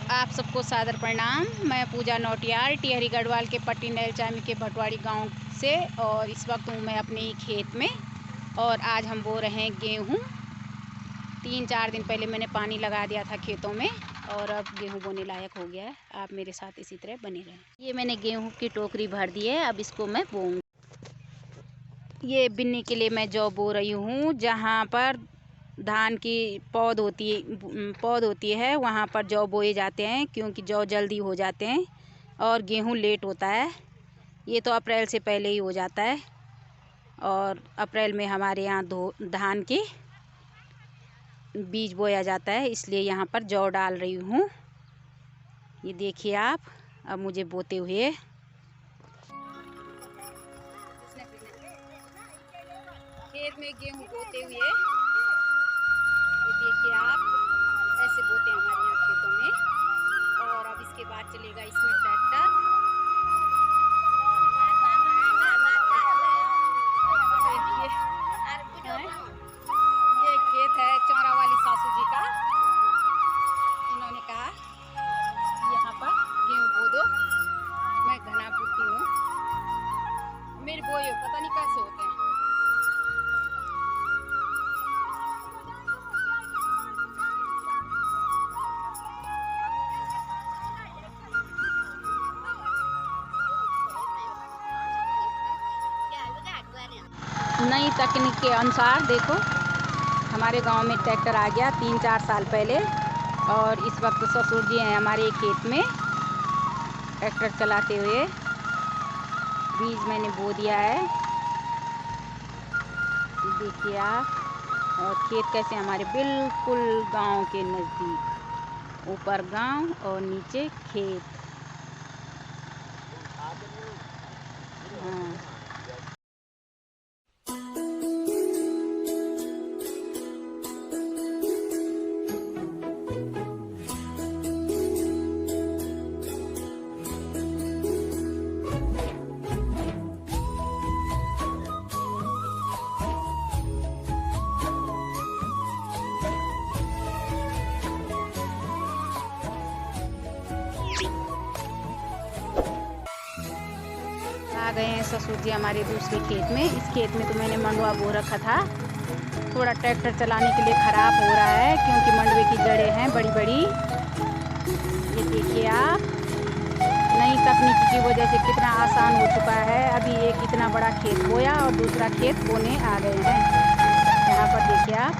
आप सबको सादर प्रणाम। मैं पूजा नौटियाल टिहरी गढ़वाल के पट्टी नैलचामी के भटवाड़ी गांव से, और इस वक्त हूँ मैं अपने खेत में। और आज हम बो रहे हैं गेहूँ। 3-4 दिन पहले मैंने पानी लगा दिया था खेतों में, और अब गेहूँ बोने लायक हो गया है। आप मेरे साथ इसी तरह बने रहें। ये मैंने गेहूँ की टोकरी भर दी है, अब इसको मैं बोऊँगी। ये बिन्नी के लिए मैं जौ बो रही हूँ। जहाँ पर धान की पौध होती है वहाँ पर जौ बोए जाते हैं, क्योंकि जौ जल्दी हो जाते हैं और गेहूँ लेट होता है। ये तो अप्रैल से पहले ही हो जाता है, और अप्रैल में हमारे यहाँ धान के बीज बोया जाता है, इसलिए यहाँ पर जौ डाल रही हूँ। ये देखिए आप, अब मुझे बोते हुए। खेत में गेहूँ बोते हुए ये देखिए आप, ऐसे बोते हैं हमारे यहाँ खेतों में। और अब इसके बाद चलेगा इसमें ट्रैक्टर। ये खेत है चौरा वाली सासू जी का। इन्होंने कहा कि यहाँ पर गेहूँ बो दो। मैं घना बोती हूँ, मेरे बोए पता नहीं कैसे होते हैं। नई तकनीक के अनुसार देखो, हमारे गांव में ट्रैक्टर आ गया 3-4 साल पहले, और इस वक्त ससुर जी हैं हमारे खेत में ट्रैक्टर चलाते हुए। बीज मैंने बो दिया है, देखिए आप। और खेत कैसे हमारे बिल्कुल गांव के नज़दीक, ऊपर गांव और नीचे खेत। हाँ, आ गए हैं ससुर जी हमारे दूसरे खेत में। इस खेत में तो मैंने मंडवा बो रखा था। थोड़ा ट्रैक्टर चलाने के लिए ख़राब हो रहा है, क्योंकि मंडवे की जड़ें हैं बड़ी बड़ी। ये देखिए आप, नई तकनीकी की वजह से कितना आसान हो चुका है। अभी एक इतना बड़ा खेत बोया और दूसरा खेत बोने आ गए हैं। यहाँ पर देखिए आप,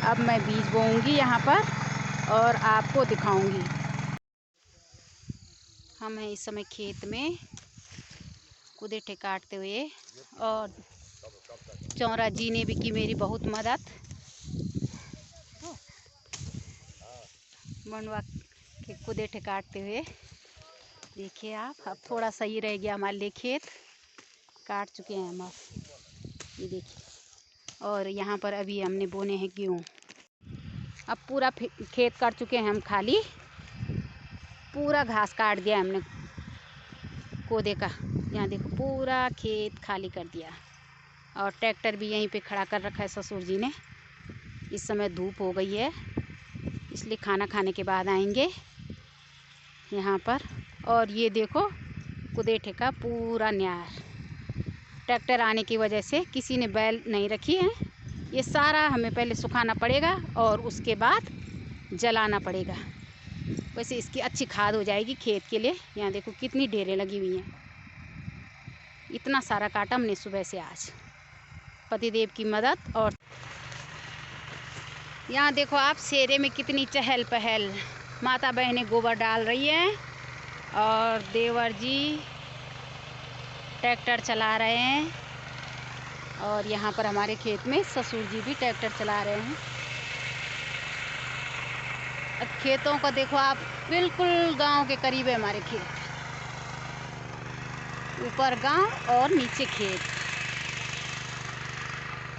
अब मैं बीज बोऊंगी यहाँ पर और आपको दिखाऊंगी। हम हैं इस समय खेत में कुदेठे काटते हुए, और चौरा जी ने भी की मेरी बहुत मदद। मंडवा के कुदेठे काटते हुए देखिए आप। अब थोड़ा सही रह गया हमारे लिए, खेत काट चुके हैं हम अब, ये देखिए। और यहाँ पर अभी हमने बोने हैं गेहूँ। अब पूरा खेत कर चुके हैं हम खाली, पूरा घास काट दिया हमने कोदे का। यहाँ देखो, पूरा खेत खाली कर दिया, और ट्रैक्टर भी यहीं पे खड़ा कर रखा है ससुर जी ने। इस समय धूप हो गई है, इसलिए खाना खाने के बाद आएंगे यहाँ पर। और ये देखो, कुदेठे का पूरा न्यार। ट्रैक्टर आने की वजह से किसी ने बैल नहीं रखी है। ये सारा हमें पहले सुखाना पड़ेगा और उसके बाद जलाना पड़ेगा। वैसे इसकी अच्छी खाद हो जाएगी खेत के लिए। यहाँ देखो कितनी ढेरें लगी हुई हैं। इतना सारा काटा हमने सुबह से आज, पतिदेव की मदद। और यहाँ देखो आप, सेरे में कितनी चहल पहल। माता बहनें गोबर डाल रही हैं, और देवर जी ट्रैक्टर चला रहे हैं। और यहाँ पर हमारे खेत में ससुर जी भी ट्रैक्टर चला रहे हैं। अब खेतों का देखो आप, बिल्कुल गांव के करीब है हमारे खेत। ऊपर गांव और नीचे खेत,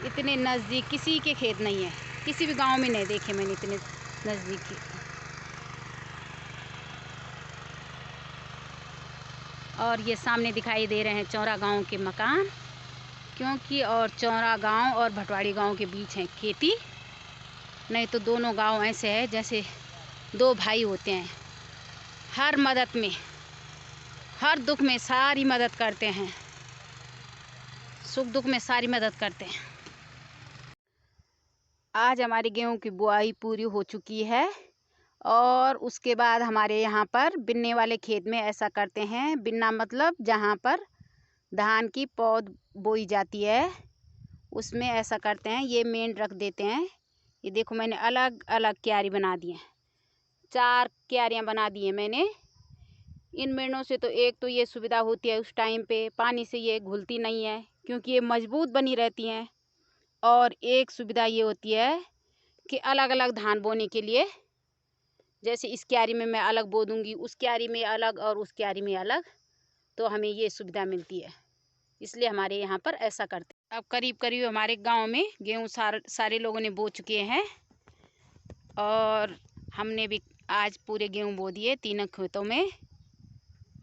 इतने नज़दीक किसी के खेत नहीं है। किसी भी गांव में नहीं देखे मैंने इतने नज़दीक खेत। और ये सामने दिखाई दे रहे हैं चौरा गांव के मकान, क्योंकि और चौरा गांव और भटवाड़ी गांव के बीच है खेती। नहीं तो दोनों गांव ऐसे है जैसे दो भाई होते हैं, हर मदद में, हर दुख में सारी मदद करते हैं, सुख दुख में सारी मदद करते हैं। आज हमारी गेहूं की बुआई पूरी हो चुकी है और उसके बाद हमारे यहाँ पर बिनने वाले खेत में ऐसा करते हैं। बिनना मतलब जहाँ पर धान की पौध बोई जाती है उसमें ऐसा करते हैं, ये मेंढ रख देते हैं। ये देखो मैंने अलग अलग क्यारी बना दी हैं, 4 क्यारियाँ बना दी हैं मैंने। इन मेंढों से तो एक तो ये सुविधा होती है, उस टाइम पे पानी से ये घुलती नहीं है क्योंकि ये मजबूत बनी रहती हैं। और एक सुविधा ये होती है कि अलग अलग धान बोने के लिए, जैसे इस क्यारी में मैं अलग बो दूँगी, उस क्यारी में अलग और उस क्यारी में अलग, तो हमें ये सुविधा मिलती है। इसलिए हमारे यहाँ पर ऐसा करते हैं। अब करीब करीब हमारे गांव में गेहूँ सारे लोगों ने बो चुके हैं और हमने भी आज पूरे गेहूँ बो दिए 3 खेतों में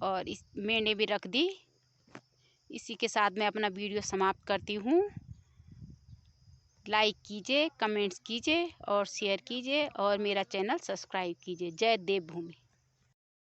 और इस मैंने भी रख दी। इसी के साथ मैं अपना वीडियो समाप्त करती हूँ। लाइक कीजिए, कमेंट्स कीजिए और शेयर कीजिए और मेरा चैनल सब्सक्राइब कीजिए। जय देवभूमि।